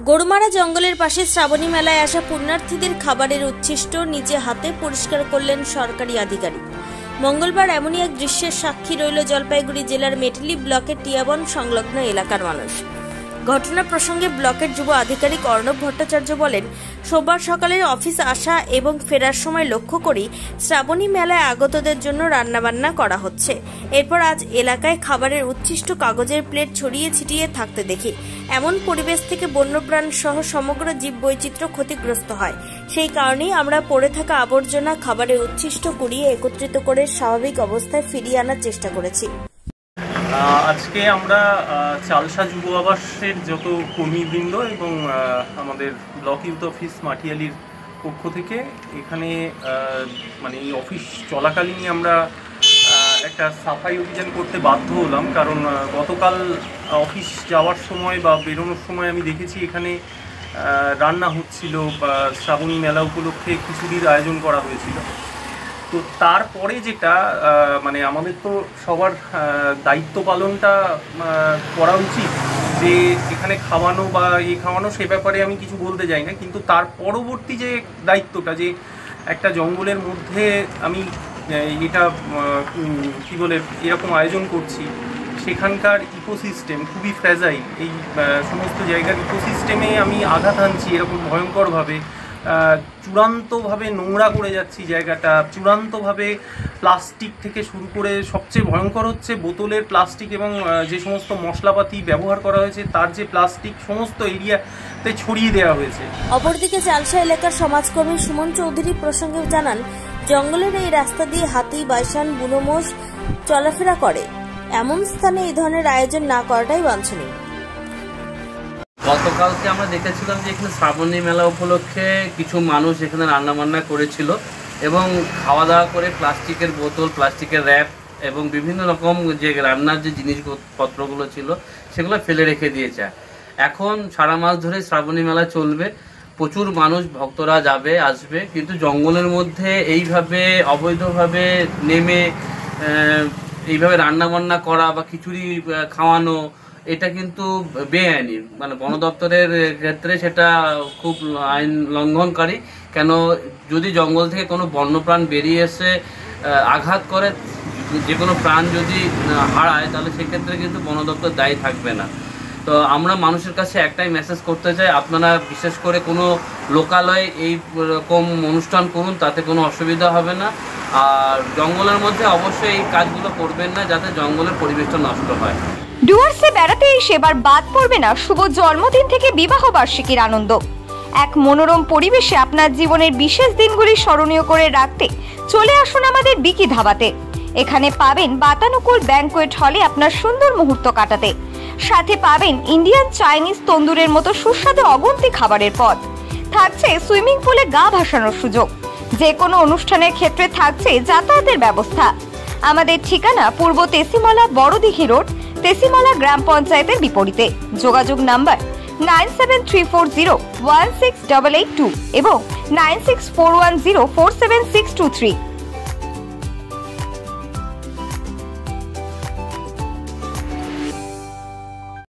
গরুমারা জঙ্গলের পাশে শ্রাবণী মেলায় আসা পুণ্যার্থীদের খাবারের উচ্ছিষ্ট নিজে হাতে পরিষ্কার করলেন সরকারি আধিকারিক। মঙ্গলবার এমনই এক দৃশ্যের সাক্ষী রইল জলপাইগুড়ি জেলার মেটলি ব্লকের টিয়াবন সংলগ্ন এলাকার মানুষ। ঘটনা প্রসঙ্গে ব্লকের যুব আধিকারিক অর্ণব ভট্টাচার্য বলেন, সোমবার সকালে অফিস আসা এবং ফেরার সময় লক্ষ্য করি শ্রাবণী মেলায় আগতদের জন্য রান্নাবান্না করা হচ্ছে। এরপর আজ এলাকায় খাবারের উচ্ছিষ্ট কাগজের প্লেট ছড়িয়ে ছিটিয়ে থাকতে দেখি। এমন পরিবেশ থেকে বন্যপ্রাণ সহ সমগ্র জীববৈচিত্র্য ক্ষতিগ্রস্ত হয়। সেই কারণেই আমরা পড়ে থাকা আবর্জনা খাবারের উচ্ছিষ্ট কুড়িয়ে একত্রিত করে স্বাভাবিক অবস্থায় ফিরিয়ে আনার চেষ্টা করেছি। আজকে আমরা চালসা যুব আবাসের যত কর্মীবৃন্দ এবং আমাদের ব্লক ইউথ অফিস মাটিয়ালির পক্ষ থেকে এখানে মানে এই অফিস চলাকালীনই আমরা একটা সাফাই অভিযান করতে বাধ্য হলাম। কারণ গতকাল অফিস যাওয়ার সময় বা বেরোনোর সময় আমি দেখেছি এখানে রান্না হচ্ছিল বা শ্রাবণী মেলা উপলক্ষে খিচুড়ির আয়োজন করা হয়েছিল। তো তারপরে যেটা মানে আমাদের তো সবার দায়িত্ব পালনটা করা উচিত, যে এখানে খাওয়ানো বা খাওয়ানো সে ব্যাপারে আমি কিছু বলতে চাই না, কিন্তু তার পরবর্তী যে দায়িত্বটা, যে একটা জঙ্গলের মধ্যে আমি এটা কী বলে এরকম আয়োজন করছি, সেখানকার ইকোসিস্টেম খুবই ফ্র্যাজাইল। এই সমস্ত জায়গার ইকোসিস্টেমে আমি আঘাত আনছি এরকম ভয়ঙ্করভাবে, চূড়ান্তভাবে নোংরা করে যাচ্ছি জায়গাটা, চূড়ান্তভাবে প্লাস্টিক থেকে শুরু করে সবচেয়ে ভয়ঙ্কর হচ্ছে বোতলের প্লাস্টিক এবং যে সমস্ত মশলাপাতি ব্যবহার করা হয়েছে তার যে প্লাস্টিক সমস্ত এরিয়াতে ছড়িয়ে দেওয়া হয়েছে। অপরদিকে চালসা এলাকার সমাজকর্মী সুমন চৌধুরী প্রসঙ্গে জানান, জঙ্গলের এই রাস্তা দিয়ে হাতি, বাইসান, বুনো মোষ চলাফেরা করে। এমন স্থানে এই ধরনের আয়োজন না করাটাই বাঞ্ছনীয়। গতকালকে আমরা দেখেছিলাম যে এখানে শ্রাবণী মেলা উপলক্ষে কিছু মানুষ এখানে রান্নাবান্না করেছিল এবং খাওয়া দাওয়া করে প্লাস্টিকের বোতল, প্লাস্টিকের র্যাপ এবং বিভিন্ন রকম যে রান্নার যে জিনিসপত্রগুলো ছিল সেগুলো ফেলে রেখে দিয়েছে। এখন সারা মাস ধরে শ্রাবণী মেলা চলবে, প্রচুর মানুষ ভক্তরা যাবে আসবে, কিন্তু জঙ্গলের মধ্যে এইভাবে অবৈধভাবে নেমে এইভাবে রান্নাবান্না করা বা খিচুড়ি খাওয়ানো এটা কিন্তু বেআইনি। মানে বন দপ্তরের ক্ষেত্রে সেটা খুব আইন লঙ্ঘনকারী। কেন, যদি জঙ্গল থেকে কোনো বন্যপ্রাণ বেরিয়ে এসে আঘাত করে, যে কোনো প্রাণ যদি হারায়, তাহলে সেক্ষেত্রে কিন্তু বন দপ্তর দায়ী থাকবে না। তো আমরা মানুষের কাছে একটাই মেসেজ করতে চাই, আপনারা বিশেষ করে কোনো লোকালয়ে এই রকম অনুষ্ঠান করুন, তাতে কোনো অসুবিধা হবে না। আর জঙ্গলের মধ্যে অবশ্যই এই কাজগুলো করবেন না, যাতে জঙ্গলের পরিবেশটা নষ্ট হয়। ডুয়ার্সে বেড়াতে সেবার বাদ পড়বে না শুভ জন্মদিন থেকে বিবাহ বার্ষিকীর আনন্দ। এক মনোরম পরিবেশে আপনার জীবনের বিশেষ দিনগুলি স্মরণীয় করে রাখতে চলে আসুন আমাদের বিকি ধাবাতে। এখানে পাবেন বাতানুকূল ব্যাংকোয়েট হলে আপনার সুন্দর মুহূর্ত কাটাতে। সাথে পাবেন ইন্ডিয়ান, চাইনিজ, তন্দুরের মতো সুস্বাদু অগুন্তি খাবারের পদ। থাকছে সুইমিং পুলে গা ভাসানোর সুযোগ। যে কোনো অনুষ্ঠানের ক্ষেত্রে থাকছে যাতায়াতের ব্যবস্থা। আমাদের ঠিকানা পূর্ব তেসিমালা, বড়দিঘি রোড, তেসিমালা গ্রাম পঞ্চায়েতের বিপরীতে। যোগাযোগ নাম্বার 9734016882 এবং 9641047623।